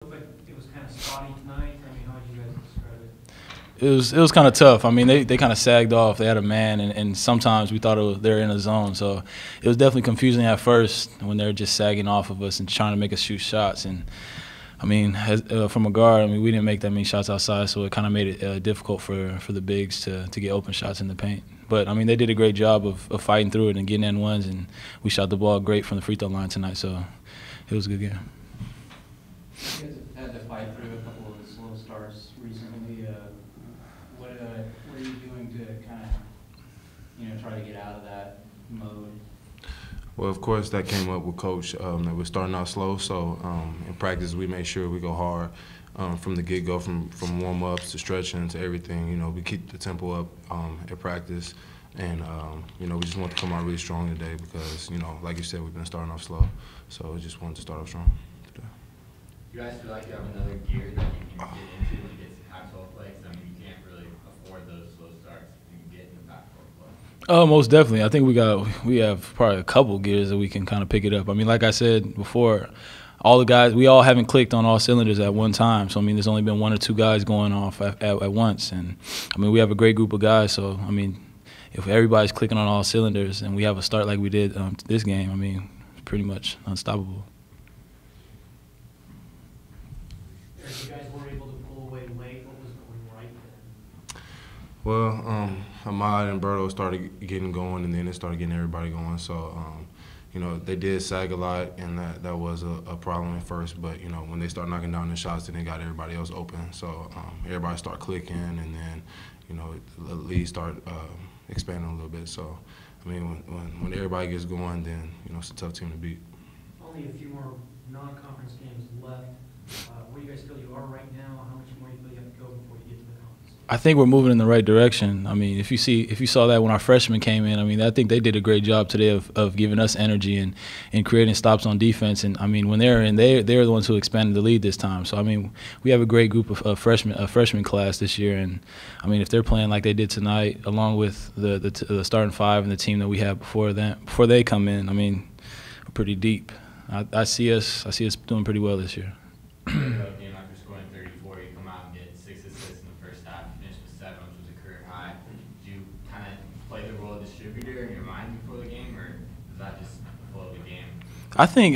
But it was kind of spotty tonight. I mean, how would you guys describe it? It was kind of tough. I mean, they kind of sagged off. They had a man, and sometimes we thought they were in a zone. So it was definitely confusing at first when they were just sagging off of us and trying to make us shoot shots. And I mean, from a guard, I mean, we didn't make that many shots outside, so it kind of made it difficult for the bigs to get open shots in the paint. But I mean, they did a great job of fighting through it and getting in ones, and we shot the ball great from the free throw line tonight. So it was a good game. You guys have had to fight through a couple of the slow starts recently. What are you doing to kind of, try to get out of that mode? Well, of course, that came up with Coach. That we're starting out slow, so in practice we make sure we go hard from the get-go, from warm-ups to stretching to everything. We keep the tempo up at practice, and we just want to come out really strong today because, like you said, we've been starting off slow, so we just wanted to start off strong today. You guys feel like you have another gear that you can get into when you get to Pac-12 play? Because, I mean, you can't really afford those slow starts if you can get into Pac-12 play. Most definitely. I think we have probably a couple gears that we can kind of pick it up. I mean, like I said before, all the guys, we all haven't clicked on all cylinders at one time. So, I mean, there's only been one or two guys going off at once. And, I mean, we have a great group of guys. So, I mean, if everybody's clicking on all cylinders and we have a start like we did this game, I mean, it's pretty much unstoppable. You guys were able to pull away late. What was going right then? Well, Ahmad and Berto started getting going, and then it started getting everybody going. So, they did sag a lot, and that was a problem at first. But, when they start knocking down the shots, then they got everybody else open. So everybody start clicking, and then, the lead start expanding a little bit. So, I mean, when everybody gets going, then, it's a tough team to beat. Only a few more non-conference games left. Where do you guys feel you are right now? How much more do you feel you have to go before you get to the conference? I think we're moving in the right direction. I mean, if you saw that when our freshmen came in, I mean, I think they did a great job today of giving us energy and creating stops on defense. And I mean, when they're in, they're the ones who expanded the lead this time. So I mean, we have a great group of freshman class this year. And I mean, if they're playing like they did tonight, along with the starting five and the team that we had before they come in, I mean, we're pretty deep. I see us doing pretty well this year. Game after scoring 34, you come out and get 6 assists in the first half, finish with 7, which was a career high. Did you kind of play the role of distributor in your mind before the game, or was that just the flow of the game?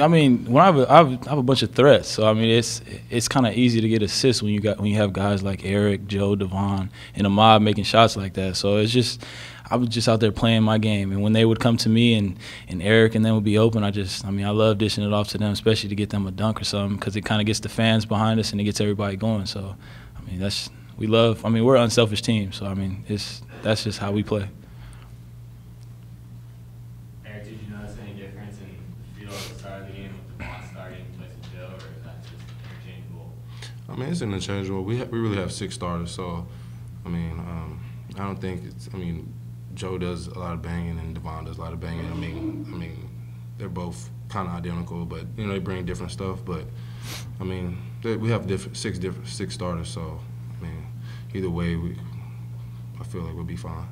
I mean, when I have a bunch of threats, so I mean, it's kind of easy to get assists when you have guys like Eric, Joe, Devon, and Ahmad making shots like that. So I was just out there playing my game, and when they would come to me and Eric and them would be open, I love dishing it off to them, especially to get them a dunk or something, because it kind of gets the fans behind us and it gets everybody going. So, I mean, we're an unselfish team, so I mean, that's just how we play. Eric, did you notice any difference in the feel at the start of the game with the ball starting in place of Joe, or is that just interchangeable? I mean, it's interchangeable. We really have 6 starters, so I mean, I don't think Joe does a lot of banging and Devon does a lot of banging. I mean, they're both kind of identical, but they bring different stuff. But I mean, we have six starters, so I mean, either way, I feel like we'll be fine.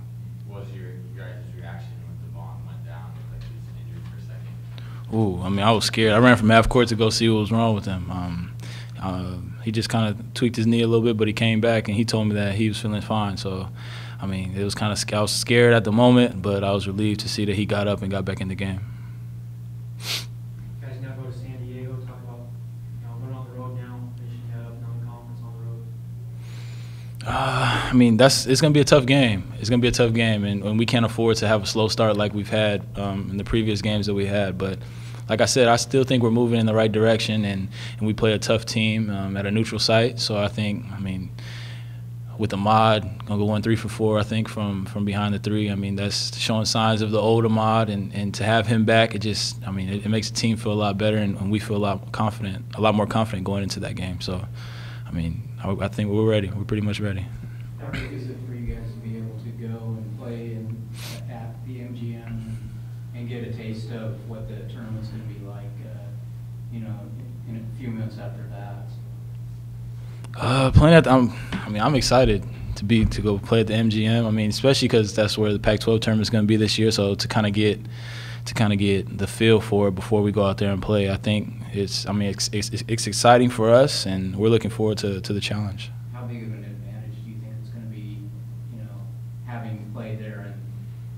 What was your guys' reaction when Devon went down? It looked like he was injured for a second. Ooh, I mean, I was scared. I ran from half court to go see what was wrong with him. He just kind of tweaked his knee a little bit, but he came back and he told me that he was feeling fine. So, I mean, it was kind of, I was scared at the moment, but I was relieved to see that he got up and got back in the game. You guys now go to San Diego. Talk about going on the road now, finishing up non-conference on the road. I mean, it's going to be a tough game. It's going to be a tough game, and we can't afford to have a slow start like we've had in the previous games that we had. But like I said, I still think we're moving in the right direction, and we play a tough team at a neutral site. So I think, I mean, with Ahmad, going to go 1 3 for 4, I think, from behind the 3. I mean, that's showing signs of the old Ahmad, and to have him back, it makes the team feel a lot better, and we feel a lot more confident going into that game. So, I mean, I think we're ready. We're pretty much ready. How big is it for you guys to be able to go and play at the MGM and get a taste of what the tournament's going to be like, in a few minutes after that? Playing at I'm excited to go play at the MGM. I mean, especially because that's where the Pac-12 tournament's going to be this year. So to kind of get kind of get the feel for it before we go out there and play. I think it's exciting for us, and we're looking forward to the challenge. How big of an advantage do you think it's going to be, having played there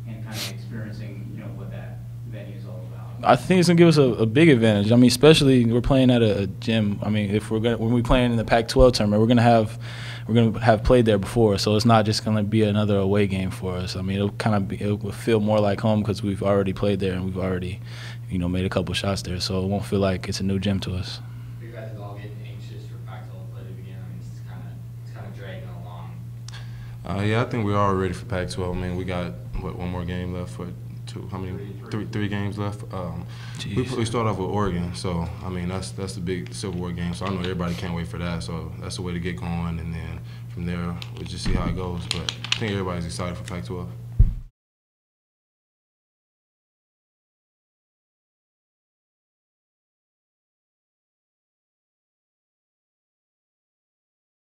and kind of experiencing, what that venue is all about? I think it's gonna give us a big advantage. I mean, especially we're playing at a gym. I mean, when we're playing in the Pac-12 tournament, we're gonna have played there before, so it's not just gonna be another away game for us. I mean, it will feel more like home because we've already played there and we've already, made a couple shots there. So it won't feel like it's a new gym to us. You guys are all getting anxious for Pac-12 play to begin. I mean, it's kind of dragging along. Yeah, I think we're all ready for Pac-12. I mean, we got one more game left for. How many? Three games left. We start off with Oregon, so I mean that's the big Civil War game. So I know everybody can't wait for that. So that's the way to get going, and then from there we'll just see how it goes. But I think everybody's excited for Pac-12.